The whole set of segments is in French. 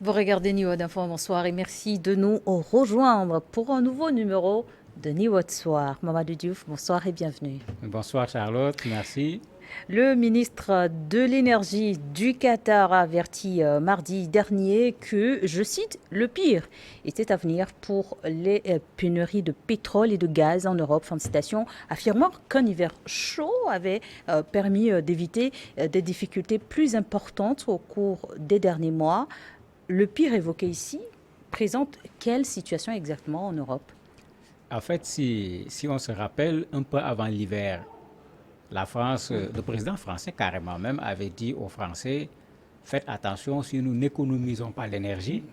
Vous regardez Niveau d'Info, bonsoir et merci de nous rejoindre pour un nouveau numéro de Niveau de Soir. Mamadou Diouf, bonsoir et bienvenue. Bonsoir Charlotte, merci. Le ministre de l'Énergie du Qatar a averti mardi dernier que, je cite, le pire était à venir pour les pénuries de pétrole et de gaz en Europe. Fin de citation, affirmant qu'un hiver chaud avait permis d'éviter des difficultés plus importantes au cours des derniers mois. Le pire évoqué ici présente quelle situation exactement en Europe? En fait, si on se rappelle, un peu avant l'hiver, la France, le président français carrément même avait dit aux Français, faites attention, si nous n'économisons pas l'énergie,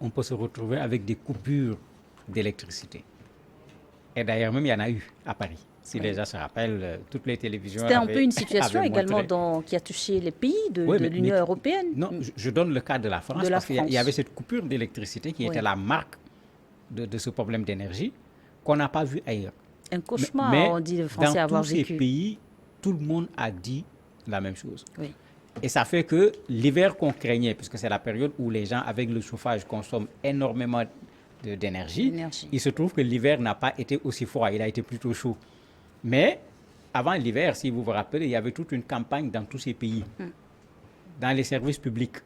on peut se retrouver avec des coupures d'électricité. Et d'ailleurs, même il y en a eu à Paris. Si les gens se rappellent, toutes les télévisions C'était un peu une situation avaient également montré. qui a touché les pays de, Oui, de l'Union européenne. non, je donne le cas de la France De la parce qu'il y France. avait cette coupure d'électricité qui Oui. était la marque de ce problème d'énergie qu'on n'a pas vu ailleurs. Un cauchemar, Mais on dit les Français dans avoir tous ces vécu. pays, tout le monde a dit la même chose. Oui. Et ça fait que l'hiver qu'on craignait, puisque c'est la période où les gens avec le chauffage consomment énormément d'énergie, Énergie. il se trouve que l'hiver n'a pas été aussi froid, il a été plutôt chaud. Mais avant l'hiver, si vous vous rappelez, il y avait toute une campagne dans tous ces pays. Dans les services publics,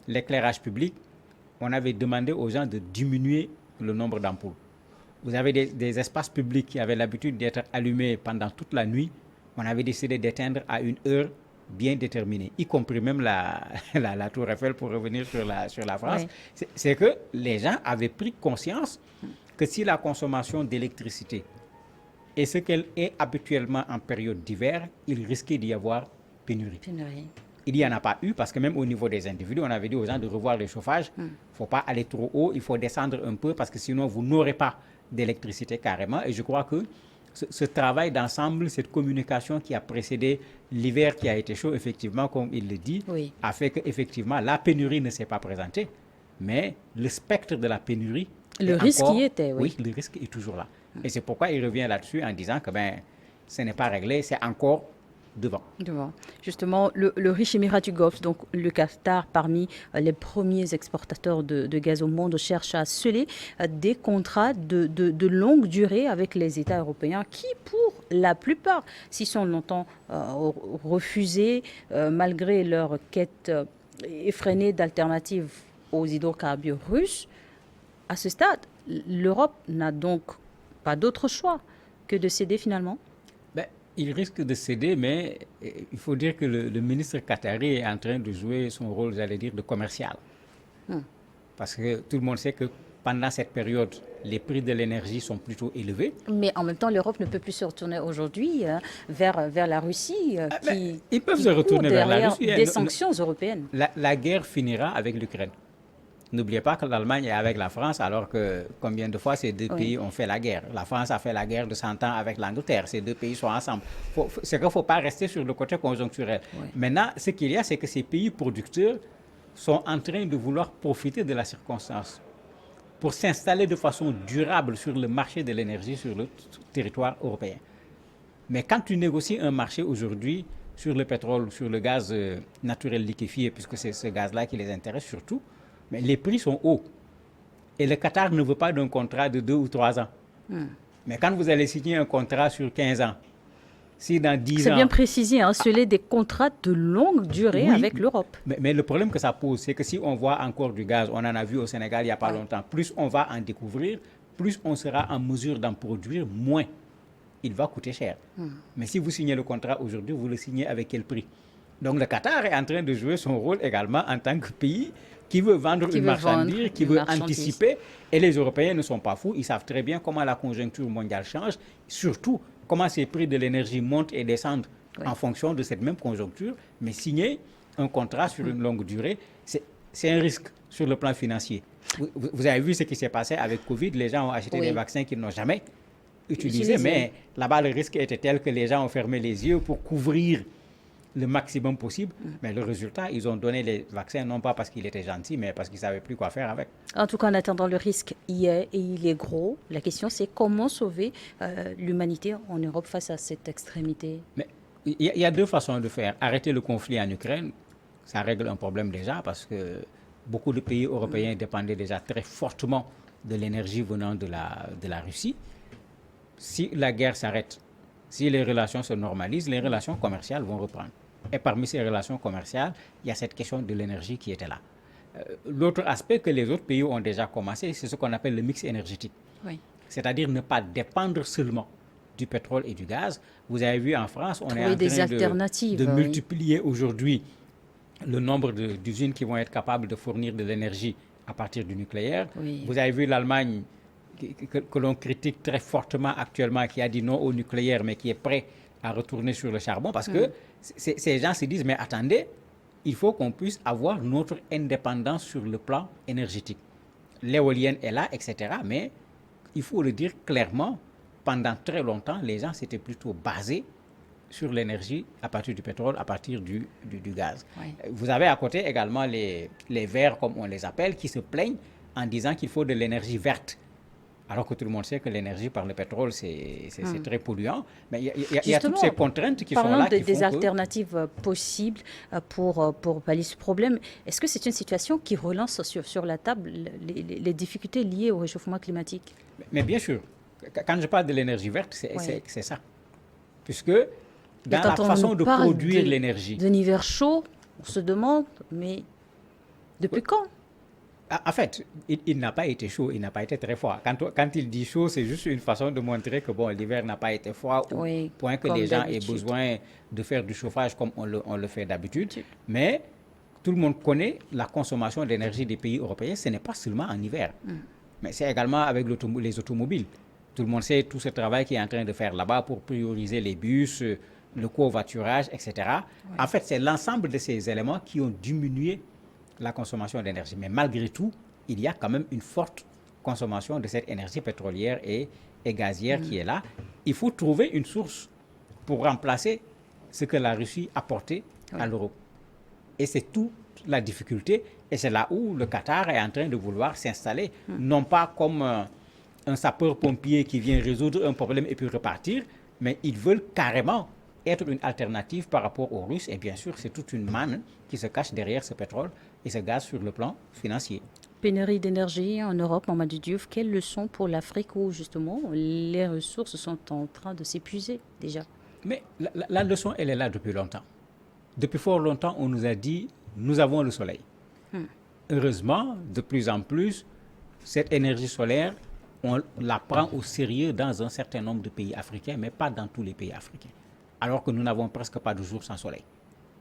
l'éclairage public, on avait demandé aux gens de diminuer le nombre d'ampoules. Vous avez des espaces publics qui avaient l'habitude d'être allumés pendant toute la nuit. On avait décidé d'éteindre à une heure bien déterminée, y compris même la Tour Eiffel pour revenir sur la France. Oui. C'est que les gens avaient pris conscience que si la consommation d'électricité est ce qu'elle est habituellement en période d'hiver, il risquait d'y avoir pénurie. Pénurie. Il n'y en a pas eu parce que même au niveau des individus, on avait dit aux gens de revoir les chauffages. Il ne faut pas aller trop haut, il faut descendre un peu parce que sinon vous n'aurez pas d'électricité carrément. Et je crois que ce travail d'ensemble, cette communication qui a précédé l'hiver qui a été chaud, effectivement, comme il le dit, Oui. a fait qu'effectivement la pénurie ne s'est pas présentée. Mais le spectre de la pénurie, Le est risque encore, y était, oui. Oui, le risque est toujours là. Et c'est pourquoi il revient là-dessus en disant que ce n'est pas réglé, c'est encore devant. Devant. Justement, le riche émirat du Golfe, donc le Qatar, parmi les premiers exportateurs de gaz au monde, cherche à sceller des contrats de longue durée avec les États européens qui, pour la plupart, s'y sont longtemps refusés, malgré leur quête effrénée d'alternatives aux hydrocarbures russes. À ce stade, l'Europe n'a donc pas d'autre choix que de céder finalement. Il risque de céder, mais il faut dire que le ministre qatari est en train de jouer son rôle, j'allais dire, de commercial. Parce que tout le monde sait que pendant cette période, les prix de l'énergie sont plutôt élevés. Mais en même temps, l'Europe ne peut plus se retourner aujourd'hui vers la Russie Ils peuvent qui se retourner court vers la derrière Russie. des sanctions européennes. La guerre finira avec l'Ukraine. N'oubliez pas que l'Allemagne est avec la France, alors que combien de fois ces deux pays ont fait la guerre. La France a fait la guerre de 100 ans avec l'Angleterre. Ces deux pays sont ensemble. C'est qu'il ne faut pas rester sur le côté conjoncturel. Maintenant, ce qu'il y a, c'est que ces pays producteurs sont en train de vouloir profiter de la circonstance pour s'installer de façon durable sur le marché de l'énergie sur le territoire européen. Mais quand tu négocies un marché aujourd'hui sur le pétrole, sur le gaz naturel liquéfié, puisque c'est ce gaz-là qui les intéresse surtout, mais les prix sont hauts. Et le Qatar ne veut pas d'un contrat de 2 ou 3 ans. Mais quand vous allez signer un contrat sur 15 ans, si dans 10 ans... C'est bien précisé, sceller des contrats de longue durée avec l'Europe. Mais le problème que ça pose, c'est que si on voit encore du gaz, on en a vu au Sénégal il n'y a pas longtemps, plus on va en découvrir, plus on sera en mesure d'en produire, moins il va coûter cher. Mais si vous signez le contrat aujourd'hui, vous le signez avec quel prix? Donc le Qatar est en train de jouer son rôle également en tant que pays qui veut vendre une marchandise, qui veut anticiper. Et les Européens ne sont pas fous, ils savent très bien comment la conjoncture mondiale change, surtout comment ces prix de l'énergie montent et descendent en fonction de cette même conjoncture. Mais signer un contrat sur une longue durée, c'est un risque sur le plan financier. Vous avez vu ce qui s'est passé avec Covid, les gens ont acheté des vaccins qu'ils n'ont jamais utilisés, mais là-bas le risque était tel que les gens ont fermé les yeux pour couvrir le maximum possible, mais le résultat, ils ont donné les vaccins non pas parce qu'il était gentil, mais parce qu'ils ne savaient plus quoi faire avec. En tout cas, en attendant, le risque y est et il est gros. La question, c'est comment sauver l'humanité en Europe face à cette extrémité? Mais il y a deux façons de faire. Arrêter le conflit en Ukraine, ça règle un problème déjà, parce que beaucoup de pays européens dépendaient déjà très fortement de l'énergie venant de la Russie. Si la guerre s'arrête, si les relations se normalisent, les relations commerciales vont reprendre. Et parmi ces relations commerciales, il y a cette question de l'énergie qui était là. L'autre aspect que les autres pays ont déjà commencé, c'est ce qu'on appelle le mix énergétique. Oui. C'est-à-dire ne pas dépendre seulement du pétrole et du gaz. Vous avez vu en France, on est en des train alternatives, de multiplier aujourd'hui le nombre d'usines qui vont être capables de fournir de l'énergie à partir du nucléaire. Oui. Vous avez vu l'Allemagne que l'on critique très fortement actuellement, qui a dit non au nucléaire, mais qui est prêt à retourner sur le charbon, parce que ces gens se disent, mais attendez, il faut qu'on puisse avoir notre indépendance sur le plan énergétique. L'éolienne est là, etc. Mais il faut le dire clairement, pendant très longtemps, les gens s'étaient plutôt basés sur l'énergie à partir du pétrole, à partir du gaz. Oui. Vous avez à côté également les verts, comme on les appelle, qui se plaignent en disant qu'il faut de l'énergie verte. Alors que tout le monde sait que l'énergie par le pétrole, c'est très polluant. Mais il y a toutes ces contraintes qui sont là. Parlons des alternatives possibles pour pallier ce problème. Est-ce que c'est une situation qui relance sur la table les difficultés liées au réchauffement climatique? Mais bien sûr. Quand je parle de l'énergie verte, c'est ça. Puisque dans la façon de produire l'énergie. D'un hiver chaud, on se demande, mais depuis quand? En fait, il n'a pas été chaud, il n'a pas été très froid. Quand il dit chaud, c'est juste une façon de montrer que bon, l'hiver n'a pas été froid au point que les gens aient besoin de faire du chauffage comme on le fait d'habitude. Mais tout le monde connaît la consommation d'énergie des pays européens. Ce n'est pas seulement en hiver, mais c'est également avec les automobiles. Tout le monde sait tout ce travail qu'il est en train de faire là-bas pour prioriser les bus, le covoiturage, etc. Ouais. En fait, c'est l'ensemble de ces éléments qui ont diminué la consommation d'énergie. Mais malgré tout, il y a quand même une forte consommation de cette énergie pétrolière et gazière qui est là. Il faut trouver une source pour remplacer ce que la Russie apportait à l'Europe. Et c'est toute la difficulté. Et c'est là où le Qatar est en train de vouloir s'installer, non pas comme un sapeur-pompier qui vient résoudre un problème et puis repartir, mais ils veulent carrément être une alternative par rapport aux Russes. Et bien sûr, c'est toute une manne qui se cache derrière ce pétrole et ce gaz sur le plan financier. Pénurie d'énergie en Europe, Mamadou Diouf, quelles leçons pour l'Afrique où justement les ressources sont en train de s'épuiser déjà? Mais la leçon, elle est là depuis longtemps. Depuis fort longtemps, on nous a dit, nous avons le soleil. Heureusement, de plus en plus, cette énergie solaire, on la prend au sérieux dans un certain nombre de pays africains, mais pas dans tous les pays africains. Alors que nous n'avons presque pas de jours sans soleil.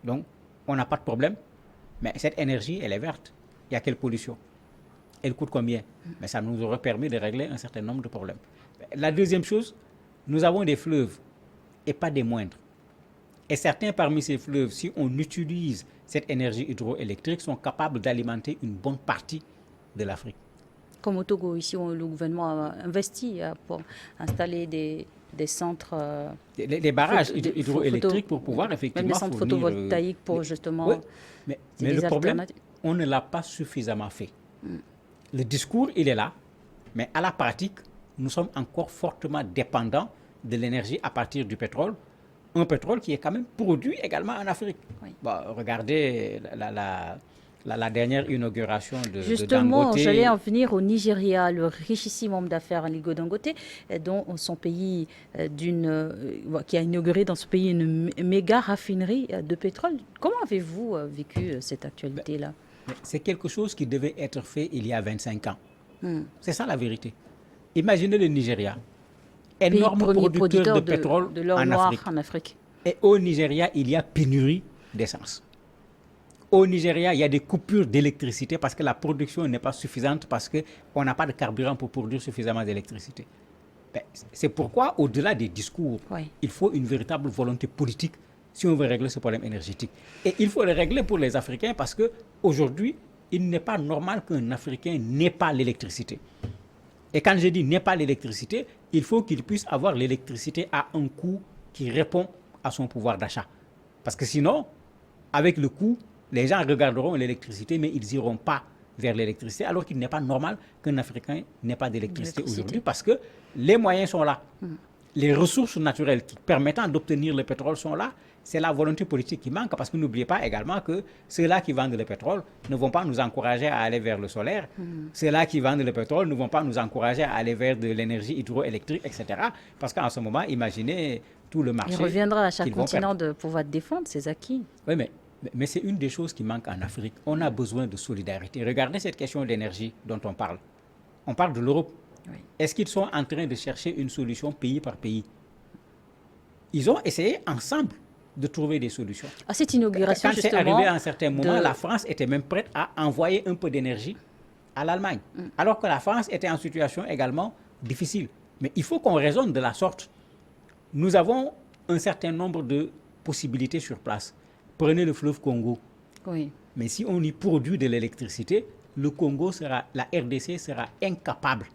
Donc, on n'a pas de problème. Mais cette énergie, elle est verte. Il y a quelle pollution? Elle coûte combien? Mais ça nous aurait permis de régler un certain nombre de problèmes. La deuxième chose, nous avons des fleuves, et pas des moindres. Et certains parmi ces fleuves, si on utilise cette énergie hydroélectrique, sont capables d'alimenter une bonne partie de l'Afrique. Comme au Togo, ici, le gouvernement a investi pour installer des centres... des barrages hydroélectriques pour pouvoir effectivement même des centres photovoltaïques pour justement... Mais le problème, on ne l'a pas suffisamment fait. Le discours, il est là, mais à la pratique, nous sommes encore fortement dépendants de l'énergie à partir du pétrole. Un pétrole qui est quand même produit également en Afrique. Oui. Bon, regardez la dernière inauguration de Justement, Dangote. J'allais en venir au Nigeria, le richissime homme d'affaires Aliko Dangote, dont son pays qui a inauguré dans ce pays une méga raffinerie de pétrole. Comment avez-vous vécu cette actualité-là? C'est quelque chose qui devait être fait il y a 25 ans. C'est ça la vérité. Imaginez le Nigeria, énorme producteur de pétrole de l'or noir en Afrique. Et au Nigeria, il y a pénurie d'essence. Au Nigeria, il y a des coupures d'électricité parce que la production n'est pas suffisante, parce qu'on n'a pas de carburant pour produire suffisamment d'électricité. C'est pourquoi, au-delà des discours, il faut une véritable volonté politique si on veut régler ce problème énergétique. Et il faut le régler pour les Africains parce qu'aujourd'hui, il n'est pas normal qu'un Africain n'ait pas l'électricité. Et quand je dis n'ait pas l'électricité, il faut qu'il puisse avoir l'électricité à un coût qui répond à son pouvoir d'achat. Parce que sinon, avec le coût, les gens regarderont l'électricité, mais ils n'iront pas vers l'électricité, alors qu'il n'est pas normal qu'un Africain n'ait pas d'électricité aujourd'hui, parce que les moyens sont là. les ressources naturelles permettant d'obtenir le pétrole sont là. C'est la volonté politique qui manque, parce que n'oubliez pas également que ceux-là qui vendent le pétrole ne vont pas nous encourager à aller vers le solaire. Ceux-là qui vendent le pétrole ne vont pas nous encourager à aller vers de l'énergie hydroélectrique, etc. Parce qu'en ce moment, imaginez tout le marché. Il reviendra à chaque qu'ils vont continent perdre. de pouvoir défendre ses acquis. Oui, mais c'est une des choses qui manque en Afrique. On a besoin de solidarité. Regardez cette question d'énergie dont on parle. On parle de l'Europe. Oui. Est-ce qu'ils sont en train de chercher une solution pays par pays? Ils ont essayé ensemble de trouver des solutions. À cette inauguration, Quand c'est justement, arrivé à un certain moment, de- la France était même prête à envoyer un peu d'énergie à l'Allemagne. Alors que la France était en situation également difficile. Mais il faut qu'on raisonne de la sorte. Nous avons un certain nombre de possibilités sur place. Prenez le fleuve Congo. Oui. Mais si on y produit de l'électricité, le Congo la RDC sera incapable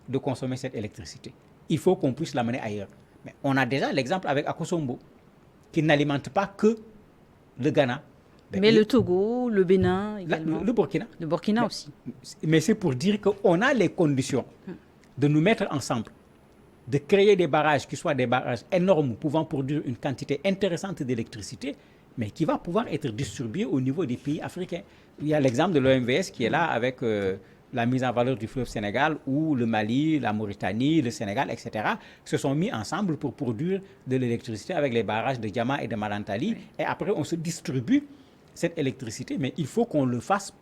de consommer cette électricité. Il faut qu'on puisse l'amener ailleurs. Mais on a déjà l'exemple avec Akosombo, qui n'alimente pas que le Ghana. Mais le Togo, le Bénin également. Le Burkina. Le Burkina aussi. Mais c'est pour dire qu'on a les conditions de nous mettre ensemble, de créer des barrages qui soient des barrages énormes, pouvant produire une quantité intéressante d'électricité, mais qui va pouvoir être distribuée au niveau des pays africains. Il y a l'exemple de l'OMVS qui est là avec la mise en valeur du fleuve Sénégal, où le Mali, la Mauritanie, le Sénégal, etc., se sont mis ensemble pour produire de l'électricité avec les barrages de Diama et de Malantali. Oui. Et après, on se distribue cette électricité, mais il faut qu'on le fasse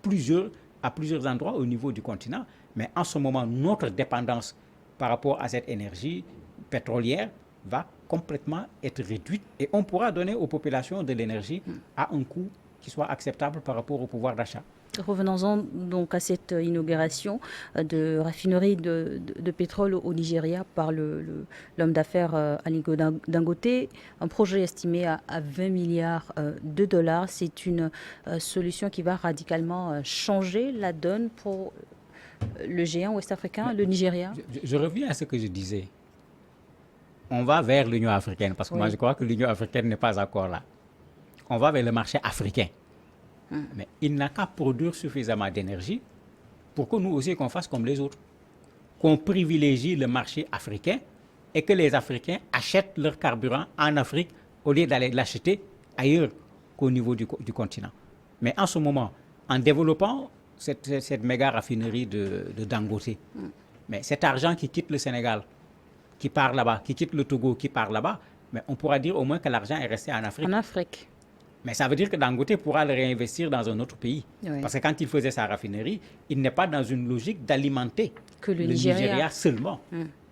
à plusieurs endroits au niveau du continent. Mais en ce moment, notre dépendance par rapport à cette énergie pétrolière va complètement être réduite et on pourra donner aux populations de l'énergie à un coût qui soit acceptable par rapport au pouvoir d'achat. Revenons-en donc à cette inauguration de raffinerie de pétrole au Nigeria par l'homme d'affaires Aliko Dangote, un projet estimé à 20 milliards de dollars. C'est une solution qui va radicalement changer la donne pour le géant ouest-africain, le Nigeria. Je reviens à ce que je disais. On va vers l'Union africaine, parce que moi je crois que l'Union africaine n'est pas encore là. On va vers le marché africain. Mais il n'a qu'à produire suffisamment d'énergie pour que nous aussi qu'on fasse comme les autres. Qu'on privilégie le marché africain et que les Africains achètent leur carburant en Afrique au lieu d'aller l'acheter ailleurs qu'au niveau du continent. Mais en ce moment, en développant cette méga raffinerie de Dangote, mais cet argent qui quitte le Sénégal, qui part là-bas, qui quitte le Togo, qui part là-bas, mais on pourra dire au moins que l'argent est resté en Afrique. En Afrique. Mais ça veut dire que Dangote pourra le réinvestir dans un autre pays. Oui. Parce que quand il faisait sa raffinerie, il n'est pas dans une logique d'alimenter le Nigeria seulement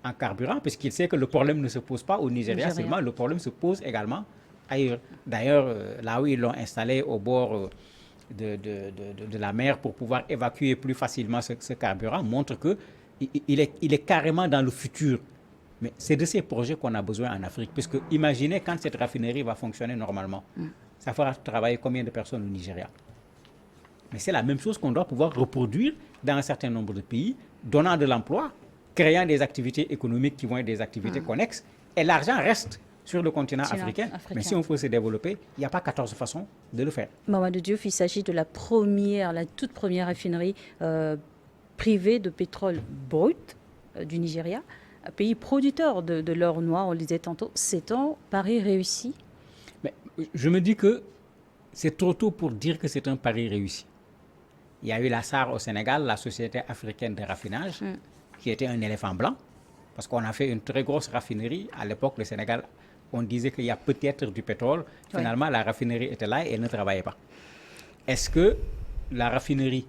en carburant, puisqu'il sait que le problème ne se pose pas au Nigeria seulement, le problème se pose également ailleurs. D'ailleurs, là où ils l'ont installé au bord de la mer pour pouvoir évacuer plus facilement ce carburant, montre qu'il est carrément dans le futur. Mais c'est de ces projets qu'on a besoin en Afrique, puisque imaginez quand cette raffinerie va fonctionner normalement. Ça fera travailler combien de personnes au Nigeria? Mais c'est la même chose qu'on doit pouvoir reproduire dans un certain nombre de pays, donnant de l'emploi, créant des activités économiques qui vont être des activités connexes, et l'argent reste sur le continent africain. Mais si on veut se développer, il n'y a pas 14 façons de le faire. Mamadou Diouf, il s'agit de la toute première raffinerie privée de pétrole brut du Nigeria, un pays producteur de l'or noir, on le disait tantôt. C'est un pari réussi? Mais je me dis que c'est trop tôt pour dire que c'est un pari réussi. Il y a eu la SAR au Sénégal, la Société africaine de raffinage, qui était un éléphant blanc, parce qu'on a fait une très grosse raffinerie. À l'époque, le Sénégal, on disait qu'il y a peut-être du pétrole. Finalement, la raffinerie était là et elle ne travaillait pas. Est-ce que la raffinerie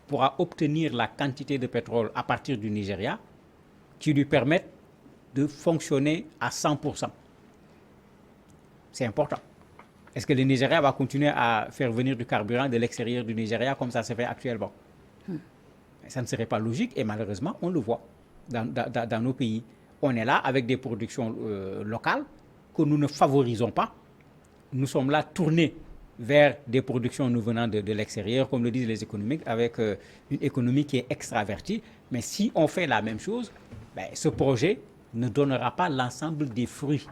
pourra obtenir la quantité de pétrole à partir du Nigeria qui lui permette de fonctionner à 100%? C'est important. Est-ce que le Nigeria va continuer à faire venir du carburant de l'extérieur du Nigeria comme ça se fait actuellement? Ça ne serait pas logique et malheureusement, on le voit dans nos pays. On est là avec des productions locales que nous ne favorisons pas. Nous sommes là tournés vers des productions nous venant de l'extérieur, comme le disent les économistes, avec une économie qui est extravertie. Mais si on fait la même chose, ce projet ne donnera pas l'ensemble des fruits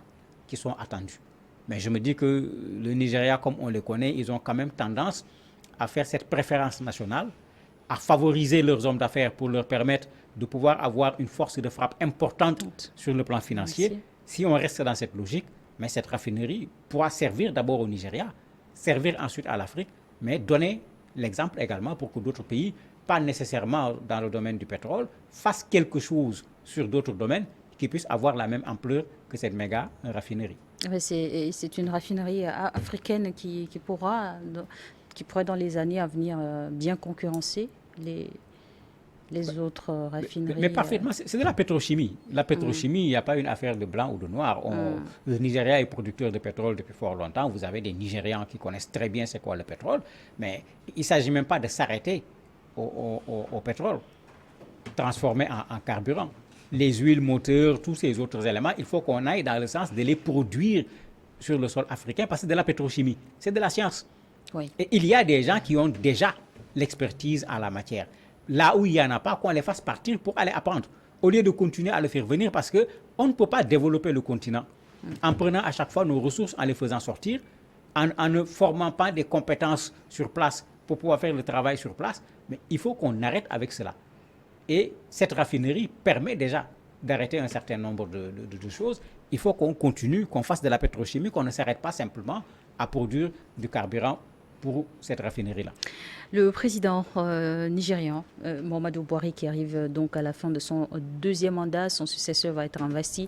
qui sont attendus. Mais je me dis que le Nigeria, comme on le connaît, ils ont quand même tendance à faire cette préférence nationale, à favoriser leurs hommes d'affaires pour leur permettre de pouvoir avoir une force de frappe importante sur le plan financier. Si on reste dans cette logique, mais cette raffinerie pourra servir d'abord au Nigeria, servir ensuite à l'Afrique, mais donner l'exemple également pour que d'autres pays, pas nécessairement dans le domaine du pétrole, fassent quelque chose sur d'autres domaines qui puissent avoir la même ampleur que cette méga raffinerie. C'est une raffinerie africaine qui pourrait dans les années à venir bien concurrencer les autres raffineries. Mais parfaitement, c'est de la pétrochimie. La pétrochimie, il n'y a pas une affaire de blanc ou de noir. Le Nigeria est producteur de pétrole depuis fort longtemps. Vous avez des Nigérians qui connaissent très bien c'est quoi le pétrole. Mais il ne s'agit même pas de s'arrêter au pétrole transformé en carburant. Les huiles moteurs, tous ces autres éléments, il faut qu'on aille dans le sens de les produire sur le sol africain parce que c'est de la pétrochimie, c'est de la science. Oui. Et il y a des gens qui ont déjà l'expertise en la matière. Là où il n'y en a pas, qu'on les fasse partir pour aller apprendre, au lieu de continuer à le faire venir parce qu'on ne peut pas développer le continent en prenant à chaque fois nos ressources, en les faisant sortir, en ne formant pas des compétences sur place pour pouvoir faire le travail sur place. Mais il faut qu'on arrête avec cela. Et cette raffinerie permet déjà d'arrêter un certain nombre de choses. Il faut qu'on continue, qu'on fasse de la pétrochimie, qu'on ne s'arrête pas simplement à produire du carburant pour cette raffinerie-là. Le président nigérian, Muhammadu Buhari, qui arrive donc à la fin de son deuxième mandat, son successeur va être investi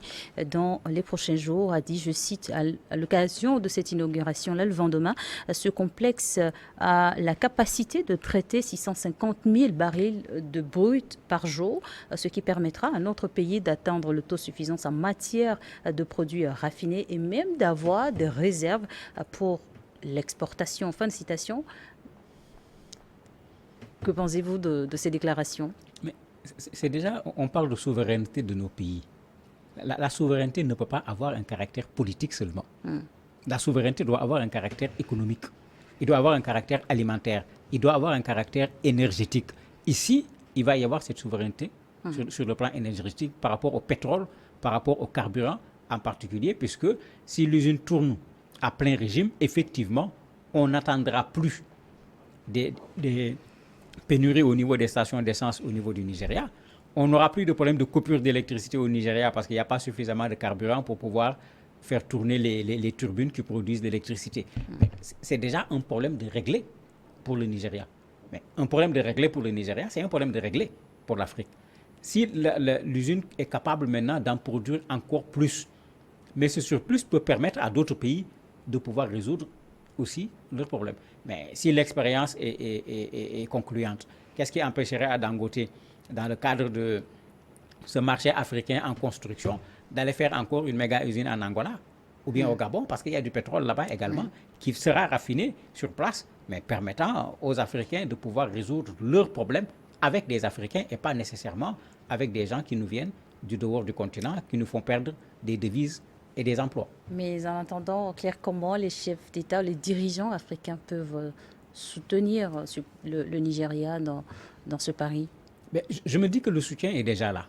dans les prochains jours, a dit, je cite, à l'occasion de cette inauguration, là, le lendemain, ce complexe a la capacité de traiter 650 000 barils de brut par jour, ce qui permettra à notre pays d'atteindre l'autosuffisance en matière de produits raffinés et même d'avoir des réserves pour l'exportation. Fin de citation. Que pensez-vous de ces déclarations? Mais c'est déjà, on parle de souveraineté de nos pays. La souveraineté ne peut pas avoir un caractère politique seulement. La souveraineté doit avoir un caractère économique. Il doit avoir un caractère alimentaire. Il doit avoir un caractère énergétique. Ici, il va y avoir cette souveraineté sur le plan énergétique par rapport au pétrole, par rapport au carburant en particulier, puisque si l'usine tourne à plein régime, effectivement, on n'attendra plus des pénuries au niveau des stations d'essence au niveau du Nigeria. On n'aura plus de problème de coupure d'électricité au Nigeria parce qu'il n'y a pas suffisamment de carburant pour pouvoir faire tourner les turbines qui produisent de l'électricité. C'est déjà un problème de régler pour le Nigeria. Mais un problème de régler pour le Nigeria, c'est un problème de régler pour l'Afrique. Si l'usine est capable maintenant d'en produire encore plus, mais ce surplus peut permettre à d'autres pays de pouvoir résoudre aussi leurs problèmes. Mais si l'expérience est concluante, qu'est-ce qui empêcherait à Dangote, dans le cadre de ce marché africain en construction, d'aller faire encore une méga usine en Angola ou bien au Gabon, parce qu'il y a du pétrole là-bas également, qui sera raffiné sur place, mais permettant aux Africains de pouvoir résoudre leurs problèmes avec des Africains et pas nécessairement avec des gens qui nous viennent du dehors du continent, qui nous font perdre des devises et des emplois. Mais en attendant, Claire, comment les chefs d'État, les dirigeants africains peuvent soutenir le Nigeria dans ce pari? Je me dis que le soutien est déjà là.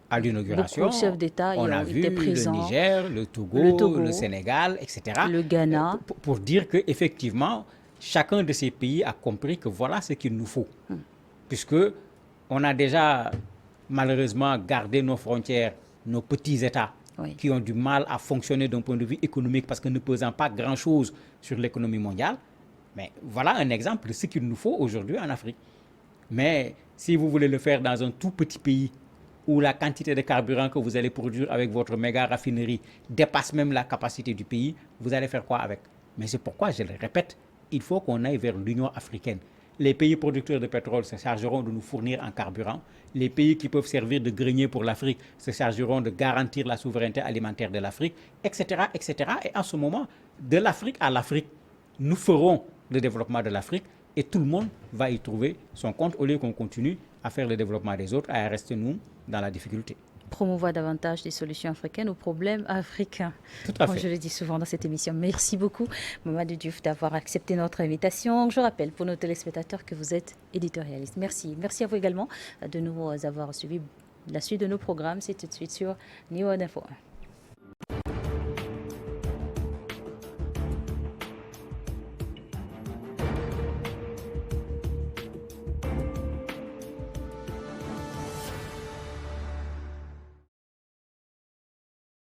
À l'inauguration, beaucoup de chefs d'État on a vu étaient présents. le Niger, le Togo, le Sénégal, etc. Le Ghana. Pour dire qu'effectivement, chacun de ces pays a compris que voilà ce qu'il nous faut. Puisque on a déjà malheureusement gardé nos frontières, nos petits États, qui ont du mal à fonctionner d'un point de vue économique parce que ne pesant pas grand-chose sur l'économie mondiale. Mais voilà un exemple de ce qu'il nous faut aujourd'hui en Afrique. Mais si vous voulez le faire dans un tout petit pays où la quantité de carburant que vous allez produire avec votre méga raffinerie dépasse même la capacité du pays, vous allez faire quoi avec? Mais c'est pourquoi, je le répète, il faut qu'on aille vers l'Union africaine. Les pays producteurs de pétrole se chargeront de nous fournir en carburant. Les pays qui peuvent servir de grenier pour l'Afrique se chargeront de garantir la souveraineté alimentaire de l'Afrique, etc., etc. Et en ce moment, de l'Afrique à l'Afrique, nous ferons le développement de l'Afrique et tout le monde va y trouver son compte au lieu qu'on continue à faire le développement des autres, à rester nous dans la difficulté. Promouvoir davantage des solutions africaines aux problèmes africains. Tout à fait. Comme je le dis souvent dans cette émission. Merci beaucoup, Mamadou Diouf, d'avoir accepté notre invitation. Je rappelle pour nos téléspectateurs que vous êtes éditorialiste. Merci. Merci à vous également de nous avoir suivis. La suite de nos programmes, c'est tout de suite sur New World Info 1.